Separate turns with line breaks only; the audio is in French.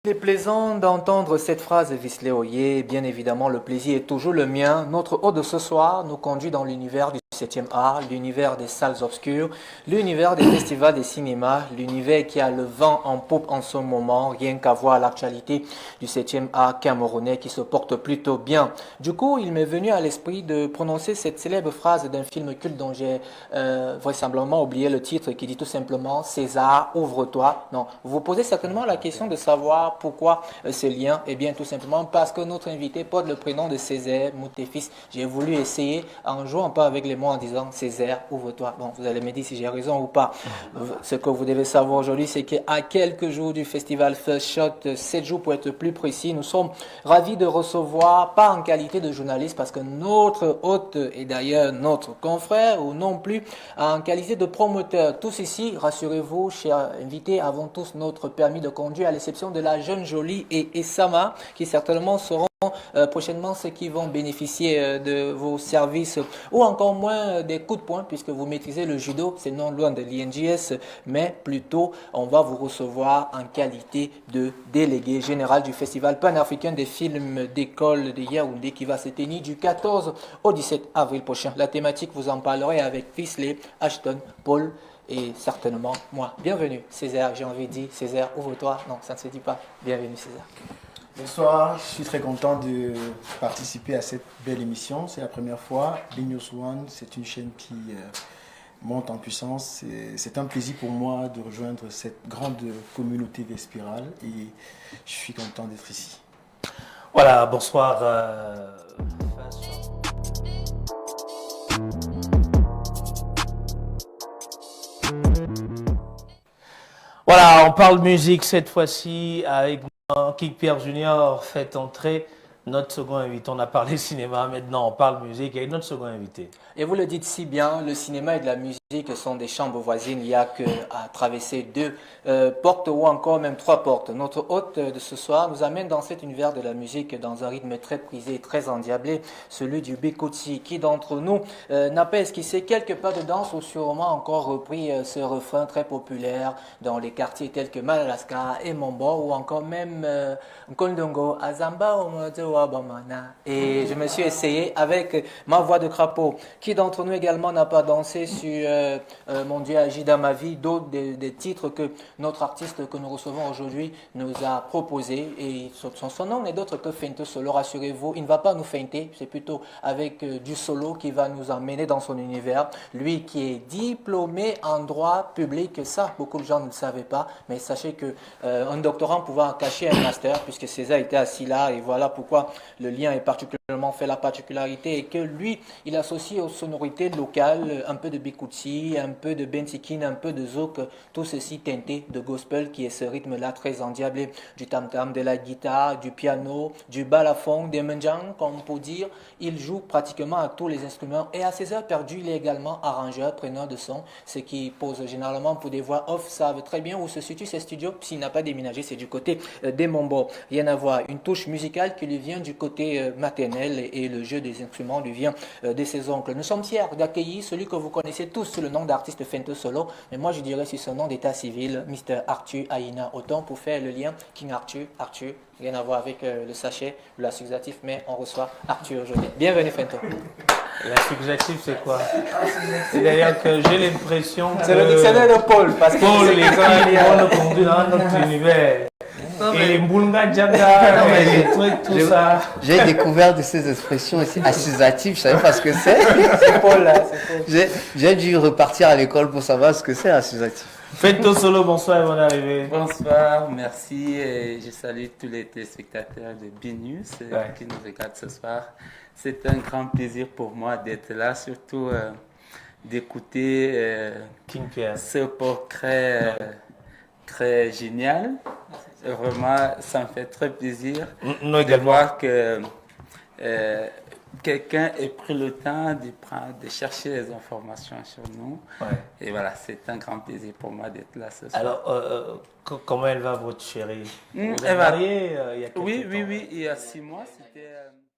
Il est plaisant d'entendre cette phrase de Visley Oye. Bien évidemment, le plaisir est toujours le mien. Notre hôte de ce soir nous conduit dans l'univers du 7e art, l'univers des salles obscures, l'univers des festivals des cinémas, l'univers qui a le vent en poupe en ce moment, rien qu'à voir l'actualité du 7e art camerounais qui se porte plutôt bien. Du coup, il m'est venu à l'esprit de prononcer cette célèbre phrase d'un film culte dont j'ai vraisemblablement oublié le titre, qui dit tout simplement « César, ouvre-toi ». Non, vous vous posez certainement la question de savoir pourquoi ce lien. Eh bien, tout simplement parce que notre invité porte le prénom de Césaire Moutéfis. J'ai voulu essayer en jouant un peu avec les mots en disant Césaire, ouvre-toi. Bon, vous allez me dire si j'ai raison ou pas. Ce que vous devez savoir aujourd'hui, c'est qu'à quelques jours du festival First Shot, 7 jours pour être plus précis, nous sommes ravis de recevoir, pas en qualité de journaliste, parce que notre hôte est d'ailleurs notre confrère, ou non plus en qualité de promoteur. Tous ici, rassurez-vous, chers invités, avons tous notre permis de conduire, à l'exception de la jeune Jolie et Sama, qui certainement seront prochainement ceux qui vont bénéficier de vos services, ou encore moins des coups de poing, puisque vous maîtrisez le judo. C'est non loin de l'INJS, mais plutôt on va vous recevoir en qualité de délégué général du Festival panafricain des films d'école de Yaoundé, qui va se tenir du 14 au 17 avril prochain. La thématique, vous en parlerez avec Visley, Ashton, Paul et certainement moi. Bienvenue Césaire, j'ai envie de dire Césaire, ouvre-toi. Non, ça ne se dit pas. Bienvenue Césaire.
Bonsoir, je suis très content de participer à cette belle émission. C'est la première fois. Big News One, c'est une chaîne qui monte en puissance. C'est un plaisir pour moi de rejoindre cette grande communauté Vespirale et je suis content d'être ici.
Voilà, bonsoir. Voilà, on parle musique cette fois-ci avec Kik Pierre Junior fait entrer notre second invité. On a parlé cinéma, maintenant on parle musique avec notre second invité.
Et vous le dites si bien, le cinéma et de la musique sont des chambres voisines. Il n'y a qu'à traverser deux portes ou encore même trois portes. Notre hôte de ce soir nous amène dans cet univers de la musique dans un rythme très prisé et très endiablé, celui du Bikutsi. Qui d'entre nous n'a pas esquissé quelques pas de danse ou sûrement encore repris ce refrain très populaire dans les quartiers tels que Madagascar et Mombo, ou encore même Nkondongo, Azamba, Omozo, Abamana. Et je me suis essayé avec ma voix de crapaud. Qui d'entre nous également n'a pas dansé sur Mon Dieu agit dans ma vie, d'autres des titres que notre artiste que nous recevons aujourd'hui nous a proposé, et son nom n'est d'autre que Feinto Solo. Rassurez-vous, il ne va pas nous feinter, c'est plutôt avec du solo qui va nous emmener dans son univers. Lui qui est diplômé en droit public, ça beaucoup de gens ne le savaient pas, mais sachez que un doctorant pouvait cacher un master, puisque César était assis là, et voilà pourquoi le lien est particulièrement fait la particularité, et que lui, il associe aux sonorités locales un peu de Bikutsi, un peu de Bensikin, un peu de Zouk, tout ceci teinté de gospel, qui est ce rythme-là très endiablé, du tam-tam, de la guitare, du piano, du balafon, des menjang, comme on peut dire. Il joue pratiquement à tous les instruments, et à ses heures perdues, il est également arrangeur, preneur de son, ce qui pose généralement pour des voix off, savent très bien où se situent ses studios. S'il n'a pas déménagé, c'est du côté des Mombo. Rien à voir, une touche musicale qui lui vient du côté maternel, et le jeu des instruments lui vient de ses oncles. Nous sommes fiers d'accueillir celui que vous connaissez tous sous le nom d'artiste Feinto Solo, mais moi je dirais sur son nom d'état civil, Mr. Arthur Aina. Autant pour faire le lien, King Arthur, rien à voir avec le sachet, l'associatif, mais on reçoit Arthur aujourd'hui. Bienvenue Feinto.
L'associatif c'est quoi? C'est d'ailleurs que j'ai l'impression que...
C'est le dictionnaire de Paul, parce que
Paul, les gens, on le conduit dans notre univers. Et Mbunga Djanga, les trucs, tout ça.
J'ai découvert de ces expressions ici, associatif, je ne savais pas ce que c'est.
C'est Paul là, c'est Paul.
J'ai dû repartir à l'école pour savoir ce que c'est associatif.
Feinto Solo, bonsoir et bonne arrivée.
Bonsoir, merci. Et je salue tous les téléspectateurs de BNews qui nous regardent ce soir. C'est un grand plaisir pour moi d'être là, surtout d'écouter
King Pierre.
ce portrait très génial. Vraiment, ça me fait très plaisir de voir que quelqu'un ait pris le temps de chercher les informations sur nous.
Ouais.
Et voilà, c'est un grand plaisir pour moi d'être là ce soir.
Alors, comment elle va votre chérie? Vous êtes
elle va...
mariée il y a quelques temps?
Oui, il y a 6 mois, c'était...